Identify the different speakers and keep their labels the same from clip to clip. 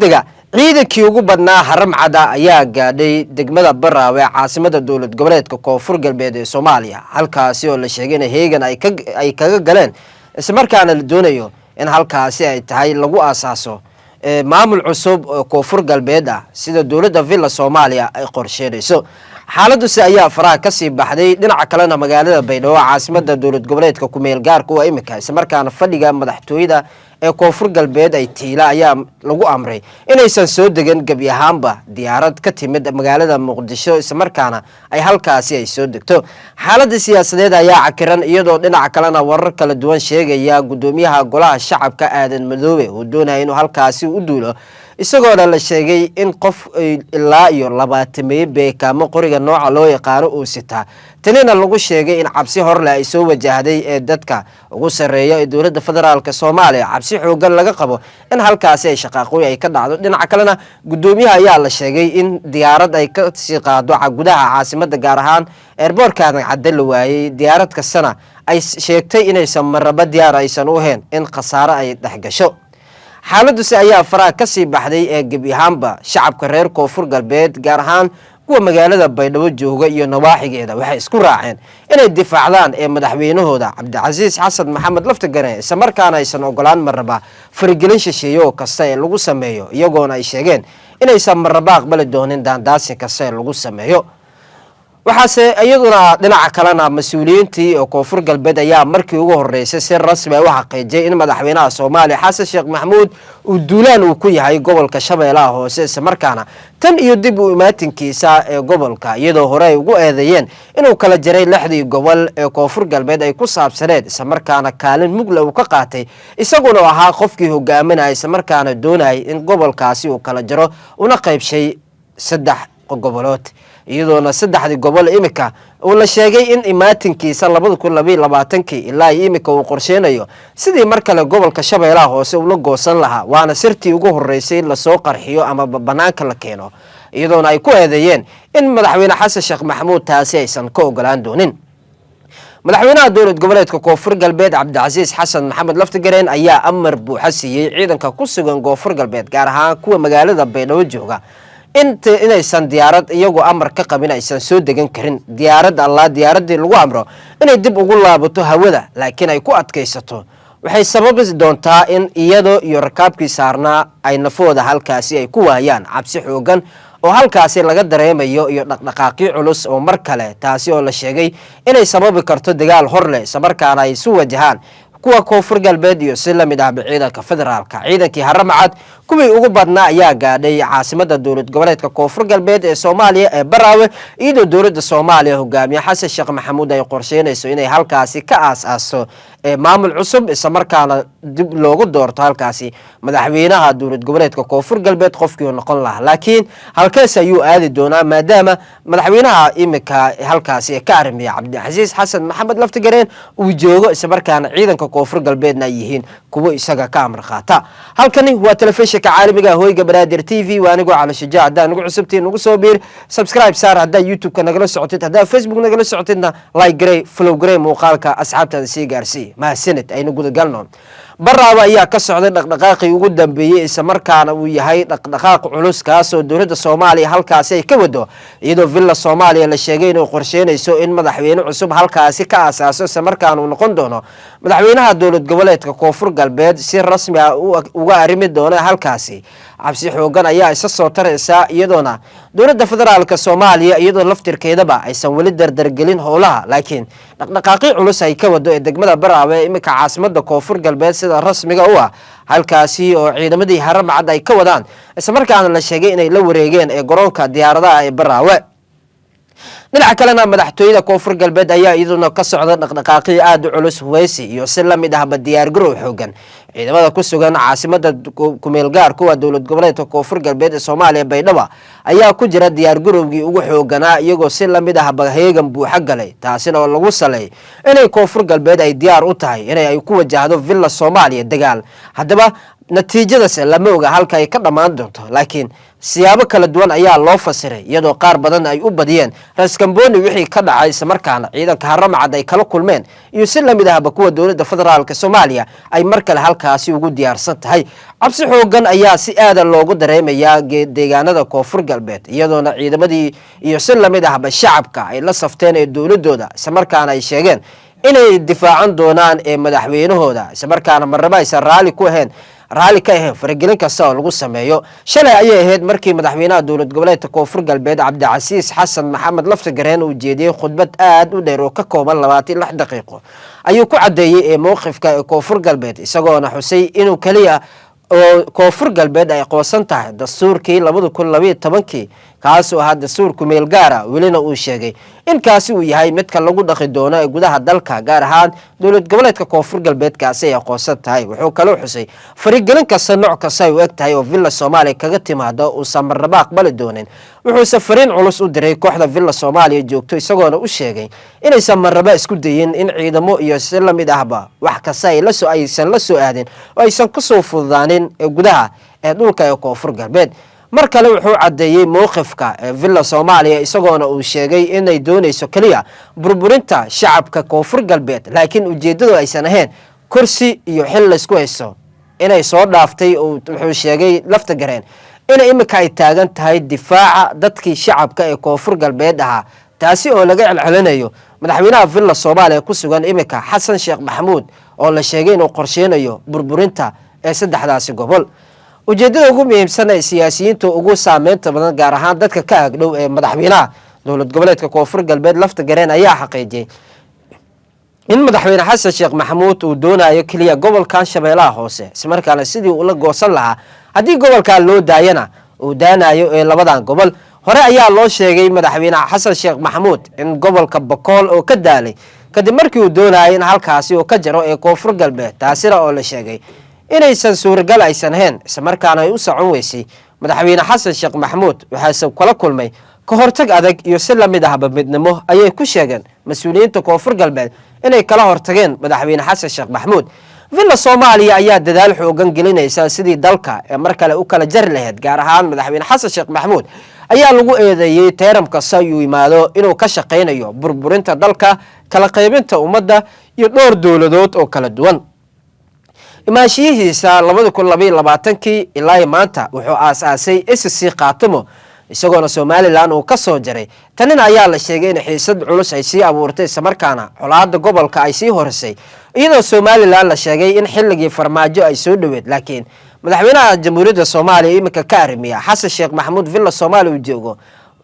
Speaker 1: degdega ciidankii ugu badnaa haram cada ayaa gaadhay degmada Baraawe caasimada dawlad goboleedka Koonfur Galbeed ee Soomaaliya halkaasi oo la sheegay in heegan ay kaga galeen isla markaana la doonayo in halkaasi ay tahay lagu aasaaso maamul cusub oo Koonfur Galbeed ah sida dawladda Villa Soomaaliya ay qorsheynayso xaaladdu ayaa faraha ka sii baxday dhinaca kalena magaalada Baydhabo caasimada dawlad goboleedka ku meel gaarka oo imika isla markaana fadhiga madaxtooyada ee Koonfur Galbeed ay tiila ayaa lagu amray inaysan soo degan gabi ahaanba diyaarad ka timid magaalada Muqdisho isla markaana ay halkaasi ay soo degto xaaladda siyaasadeed ayaa cakiran iyadoo dhinaca kalena warar kala duwan sheegaya gudoomiyaha golaha shacabka Aadan Madoobe oo doonaya inuu halkaasi u duulo isagoo la sheegay in qof ilaa iyo 20 beekamo qoriga nooca loo yaqaan oo sita tanina lagu sheegay in cabsi hor la ay soo wajahday ee dadka ugu sareeya ee dawladda federaalka Soomaaliya cabsi xoogan laga qabo in halkaasi ay shaqaqooy ay ka dhacdo dhinaca kalena gudoomiyaha ayaa la sheegay in diyaarad ay ka sii qaado gudaha caasimada gaar ahaan airportka cadal waayay diyaarad kastana ay sheegtay inaysan maraba diyaar aysan u ahayn in khasaare ay dhaxgasho xaaladdu ayaa faraha ka sii baxday ee gabi ahaanba shacabka reer Koonfur Galbeed gaar ahaan kuwa magaalada Baydhabo jooga iyo nawaaxigeeda waxay isku raaceen inay difaacdaan ee madaxweynahooda Cabdicasiis Xasan Maxamed Laftagareen isla markaana aysan ogolaan maraba farigelin shisheeyo kasta ee lagu sameeyo iyagoona ay sheegeen inaysan maraba aqbali doonin daandaasi kasta ee lagu sameeyo waxaase iyaduna dhinaca kalena mas'uuliyiintii oo Koonfur Galbeed ayaa markii ugu horeysay si rasmi ah u xaqiijiyay in madaxweynaha Soomaaliya Xasan Sheekh Maxamuud uu duulaan uu ku yahay gobolka Shabeellaha Hoose isla markaana tan iyo dib u imaatinkiisa ee gobolka iyadoo hore ay ugu eedeeyeen inuu kala jaray 6 gobol ee Koonfur Galbeed ay ku saabsaneed isla markaana kaalin mugla uu ka qaatay isaguna ahaa qofkii hogaaminayay isla markaana doonayay in gobolkaasi uu kala jaro una qaybshay 3 gobolood iyadoona 3 gobol imika oo la sheegay in imaatinkiisa 2022 ilaa imika uu qorsheenayo sidii mar kale gobolka Shabeellaha Hoose uu la goosan lahaa waana sirtii ugu horeysay la soo qarxiyo ama banaanka la keeno iyadoona ay ku eedeeyeen in madaxweyne Xasan Sheekh Maxamuud taasi aysan ka ogolaan doonin madaxweynaha dawlad goboleedka Koonfur Galbeed Cabdicasiis Xasan Maxamed Laftagareen ayaa amar buuxa siiyay ciidanka ku sugan Koonfur Galbeed gaar ahaan kuwa magaalada Baydhabo jooga inaysan diyaarad iyagu amar ka qabin aysan soo degan karin diyaaradii lagu amro inay dib ugu laabato hawada laakiin ay ku adkaysato waxay sababi doontaa in iyadoo iyo rakaabkii saarnaa ay nafooda halkaasi ay ku waayaan cabsi xoogan oo halkaasi laga dareemayo iyo dhaqdhaqaaqyo culus oo mar kale taasi oo la sheegay inay sababi karto dagaal hor leh sabarkaana ay soo wajahaan kuwa Koonfur Galbeed iyo si la mid ah ciidanka federaalka ciidankii haram cad kuwii ugu badnaa ayaa gaadhay caasimada dawlad goboleedka Koonfur Galbeed ee Soomaaliya ee Baraawe iyadoo dawladda Soomaaliya hogaamiye Xasan Sheekh Maxamuud ay qorsheynayso inay halkaasi ka aasaaso maamul cusub isla markaana dib loogu doorto halkaasi madaxweynaha dawlad goboleedka Koonfur Galbeed qofkii uu noqon lahaa laakiin halkaas ayuu aadi doonaa maadaama madaxweynaha imika halkaasi ka armiya Cabdicasiis Xasan Maxamed Laftagareen uu joogo isla markaana ciidanka Koonfur Galbeedna yihiin kuwa isaga ka amar qaata halkani waa telefishinka caalamiga Hooyga Banaadir TV waanigu cali shajaa hadda nagu cusubtiin nagu soo biir subscribe saar hadda YouTube-ka nagala socotid hadda Facebook nagala socotidna like garey follow garey muuqaalka asxaabtada si gaarsi ma sanad aynu guda galno Baraawe ayaa ka socday dhaqdhaqaaqii ugu dambeeyay isla markaana uu yahay dhaqdhaqaaq culus kaas oo dawladda Soomaaliya halkaasi ay ka wado iyadoo Villa Soomaaliya la sheegay inuu qorsheynayso in madaxweyne cusub halkaasi ka aasaaso isla markaana uu noqon doono madaxweynaha dawlad goboleedka Koonfur Galbeed si rasmi ah uga arimi doona halkaasi cabsi xoogan ayaa isa soo taraysa iyadoona dawladda federaalka Soomaaliya iyadoo laftirkeedaba aysan wali dardargelin howlaha laakiin dhaqdhaqaaqii culus ay ka wado ee degmada Baraawe imika caasimada Koonfur Galbeed sida rasmiga u ah halkaasi oo ciidamadii haram cad ay ka wadaan isla markaana la sheegay inay la wareegeen ee garoonka diyaaradaha ee Baraawe dhinaca kalena madaxtooyada Koonfur Galbeed ayaa iyaduna ka socda dhaqdhaqaaqii aad u culus weeysi iyo si la mid ah diyaar garow xoogan ciidamada ku sugan caasimada ku meel gaar kuwa dawlad goboleedka Koonfur Galbeed ee Soomaaliya Baydhabo ayaa ku jira diyaar garowgii ugu xooganaa iyagoo si la mid ah heegan buuxa galay taasina oo lagu salay inay Koonfur Galbeed ay diyaar u tahay inay ay ku wajahdo Villa Soomaaliya dagaal haddaba natiijadaas lama oga halka ay ka dhamaan doonto laakiin siyaabo kala duwan ayaa loo fasiray iyadoo qaar badan ay u badiyeen Raskamboni wixii ka dhacay isla markaana ciidanka haram cad ay kala kulmeen iyo si la mid ah kuwa dawladda federaalka Soomaaliya ay mar kale halka halkaasi ugu diyaarsan tahay. cabsi xoogan ayaa si aada loogu dareemayaa deegaanada koonfur galbeed iyadoona ciidamadii iyo si lamid ahba shacabka ay la safteen ee dowladooda islamarkaana ay sheegeen inay difaacan doonaan ee madaxweynahooda islamarkaana marnaba aysan raalli ka ahayn faragelin kasta oo lagu sameeyo. shalay ayay ahayd markii madaxweynaha dowlad goboleedka koonfur galbeed cabdicasiis xasan maxamed laftagareen uu jeediyey khudbad aad u dheer oo ka kooban 26 daqiiqo ayuu ku cadeeyey mowqifka ee koonfur galbeed isagoona xusay inuu kaliya oo koonfur galbeed ay aqoonsan tahay dastuurkii 2012 kaas oo ahaa dastuur ku meel gaara welina uu sheegay in kaasi uu yahay midka lagu dhaqi doono ee gudaha dalka gaar ahaan dowlad goboleedka koonfur galbeed kaasi ay aqoonsan tahay. wuxuu kaloo xusay farigelin kasta nooc kasta ay u eg tahay oo villa Soomaaliya kaga timaado uusan marnaba aqbali doonin. wuxuu safarin culus u diray kooxda villa Soomaaliya joogto isagoona u sheegay inaysan marnaba isku dayin in ciidamo iyo si la mid ahba wax kasta aysan la soo aadin oo aysan ku soo fududaanin ee gudaha ee dhulka ee koonfur galbeed. mar kale wuxuu cadeeyey mowqifka villa Soomaaliya isagoona uu sheegay inay doonayso kaliya burburinta shacabka koonfur galbeed laakiin ujeedadu aysan ahayn kursi iyo xil la isku haysto inay soo dhaaftay. wuxuu sheegay laftagareen in imika ay taagan tahay difaaca dadkii shacabka ee koonfur galbeed ahaa taasi oo laga celcelinayo madaxweynaha villa Soomaaliya ku sugan imika xasan sheekh maxamuud oo la sheegay inuu qorsheynayo burburinta ee saddexdaasi gobol. ujeedada ugu muhiimsan ee siyaasiyiinta ugu saameynta badan gaar ahaan dadka ka agdhow ee madaxweynaha dowlad goboleedka koonfur galbeed laftagareen ayaa xaqiijiyay in madaxweyne xasan sheekh maxamuud uu doonayo kaliya gobolkan shabeellaha hoose ismarkaana sidii uu la goosan lahaa haddii gobolkan loo daayana uu daanayo ee labadan gobol. hore ayaa loo sheegay madaxweyne xasan sheekh maxamuud in gobolka Bokool oo ka daalay kadib markii uu doonayo in halkaasi uu ka jaro ee koonfur galbeed taasina oo la sheegay inaysan suuragal aysan ahayn islamarkaana ay u socon weysay. madaxweyne xasan sheekh maxamuud waxaase kula kulmay ka hortag adag iyo si lamid ahba midnimo ayay ku sheegeen mas-uuliyiinta koonfur galbeed inay kala hortageen madaxweyne xasan sheekh maxamuud. villa Soomaaliya ayaa dadaal xoogan gelinaysa sidii dalka ee mar kale u kala jari lahayd gaar ahaan madaxweyne xasan sheekh maxamuud ayaa lagu eedeeyey teeram kasta uu yimaado inuu ka shaqeynayo burburinta dalka kala qaybinta ummadda iyo dhowr dowladood oo kala duwan. imaashiyihiisa 2022 ilaa maanta wuxuu aasaasay SSC Qaatimo isagoona Somaliland uu ka soo jaray. tanina ayaa la sheegay in xiisad culus ay sii abuurtay islamarkaana colaadda gobolka ay sii horisay iyadoo Somaliland la sheegay in xilligii farmaajo ay soo dhaweed laakiin madaxweynaha jamhuuriyadda Soomaaliya imika ka arrimiya xasan sheekh maxamuud villa Soomaaliya uu joogo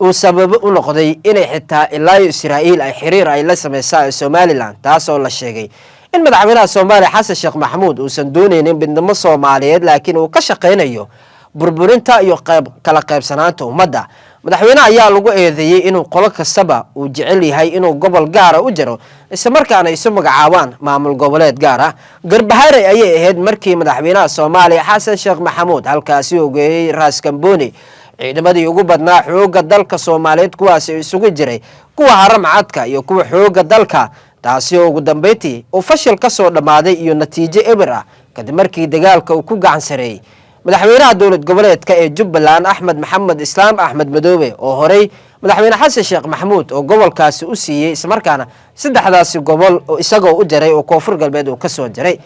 Speaker 1: uu sabab u noqday inay xitaa ilaa Israa'iil ay xiriir ay la sameeyaan Somaliland taasoo la sheegay in madaxweynaha Soomaaliya xasan sheekh maxamuud uusan doonaynin midnimo Soomaaliyeed laakiin uu ka shaqeynayo burburinta iyo kala qaybsanaanta ummadda. madaxweynaha ayaa lagu eedeeyay inuu qolo kastaba uu jecel yahay inuu gobol gaar ah u jaro isla markaana isu magacaabaan maamul goboleed gaar ah. Garbahaare ayay ahayd markii madaxweynaha Soomaaliya xasan sheekh maxamuud halkaasi uu geeyay Raas Kamboni ciidamadii ugu badnaa xoogga dalka Soomaaliyeed kuwaas isugu jiray kuwa haram cadka iyo kuwa xoogga dalka taasi oo ugu dambeyntii uu fashil ka soo dhamaaday iyo natiijo eber ah kadib markii dagaalka uu ku gacan sareeyay madaxweynaha dowlad goboleedka ee Jubbaland Axmed Maxamed Islaam Axmed Madoobe oo horey madaxweyne xasan sheekh maxamuud oo gobolkaasi u siiyay ismarkaana saddexdaasi gobol oo isagoo u jaray oo koonfur galbeed uu ka soo jaray.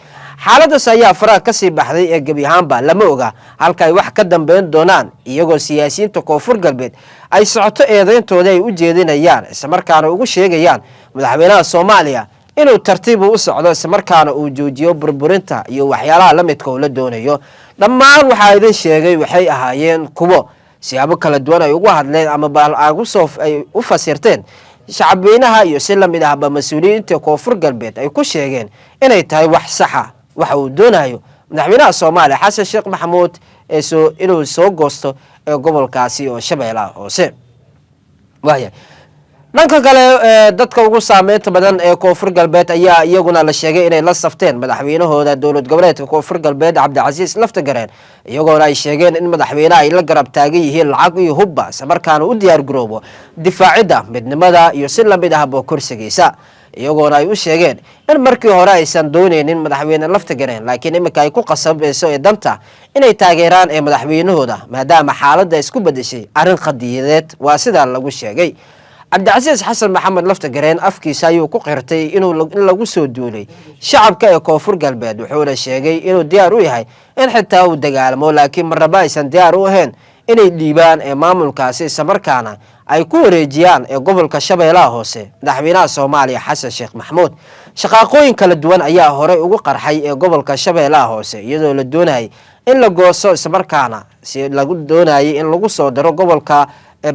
Speaker 1: xaaladaas ayaa faraha ka sii baxday ee gabi ahaanba lama oga halka ay wax ka dambeyn doonaan iyagoo siyaasiyiinta koonfur galbeed ay socoto eedeyntooda ay u jeedinayaan ismarkaana ugu sheegayaan madaxweynaha Soomaaliya inuu tartiib u socdo ismarkaana uu joojiyo burburinta iyo waxyaalaha la midka uu la doonayo. dhammaan waxa idin sheegay waxay ahaayeen kuwo siyaabo kala duwan ay ugu hadleen ama baal aagu soof ay u fasirteen shacabweynaha iyo si lamid ahba mas'uuliyiinta koonfur galbeed ay ku sheegeen inay tahay wax sax ah waxa uu doonayo madaxweynaha Soomaaliya xasan sheekh maxamuud inuu soo goosto gobolkaasi oo Shabeellaha Hoose. dhanka kale dadka ugu saameynta badan ee koonfur galbeed ayaa iyaguna la sheegay inay la safteen madaxweynahooda dowlad goboleedka koonfur galbeed cabdicasiis laftagareen iyagoona ay sheegeen in madaxweynaha ay la garab taagan yihiin lacag iyo hubba islamarkaana u diyaar garoobo difaacidda midnimada iyo si lamid ahba kursigiisa iyagoona ay u sheegeen in markii hore aysan doonaynin madaxweyne laftagareen laakiin imika ay ku qasabayso ee danta inay taageeraan ee madaxweynahooda maadaama xaaladda isku bedeshay arrin qadiyadeed waa sida lagu sheegay. cabdicasiis xasan maxamed laftagareen afkiisa ayuu ku qirtay in lagu soo duulay shacabka ee koonfur galbeed wuxuuna sheegay inuu diyaar u yahay in xitaa uu dagaalamo laakiin marnaba aysan diyaar u ahayn inay dhiibaan ee maamulkaasi islamarkaana ay ku wareejiyaan ee gobolka shabeellaha hoose madaxweynaha soomaaliya xasan sheekh maxamuud shaqaaqooyin kala duwan ayaa horey ugu qarxay ee gobolka shabeellaha hoose iyadoo la doonayay in la gooso islamarkaana si lagu doonayay in lagu soo daro gobolka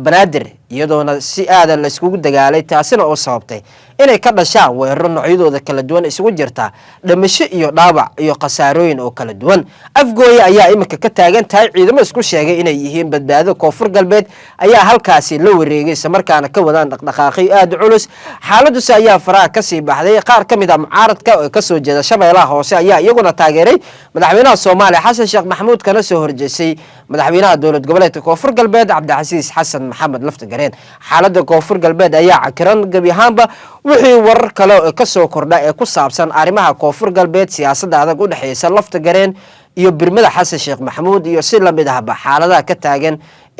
Speaker 1: banaadir iyadoona si aadan la iskugu dagaalay taasina oo sababtay inay ka dhashaan weeraro noocyadooda kala duwan isugu jirta dhimasho iyo dhaawac iyo khasaarooyin oo kala duwan afgooye ayaa iminka ka taagan tahay ciidamo isku sheegay inay yihiin badbaado koonfur galbeed ayaa halkaasi la wareegay islamarkaana ka wadaan dhaqdhaqaaqyo aada culus xaaladuse ayaa faraha kasii baxday qaar ka mid a mucaaradka oo kasoo jeeda shabeellaha hoose ayaa iyaguna taageeray madaxweynaha soomaaliya xasan sheekh maxamuud kana soo horjeesay madaxweynaha dowlad goboleedka koonfur galbeed cabdicasiis xasan maxamed laftagareen xaalada koonfur galbeed ayaa cakiran gebi ahaanba wixii warar kale oo ka soo kordha ee ku saabsan arrimaha koonfur galbeed siyaasadda adag u dhexeysa laftagareen iyo birmada xasan sheekh maxamuud iyo si lamid ahba xaaladaha ka taagan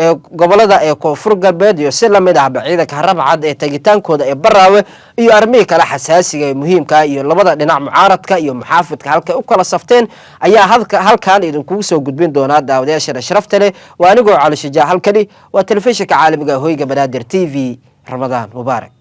Speaker 1: ee gobolada ee koonfur galbeed iyo si lamid ahba ciidanka haramcad ee tagitaankooda ee baraawe iyo arrimihii kale xasaasiga ee muhiimka iyo labada dhinac mucaaradka iyo muxaafidka halka u kala safteen ayaa halkan idinkugu soo gudbin doonaa daawadayaasha sharafta leh waa anigoo cali shajaa halkani waa telefishinka caalamiga hoyga banaadir TV ramadaan mubaarak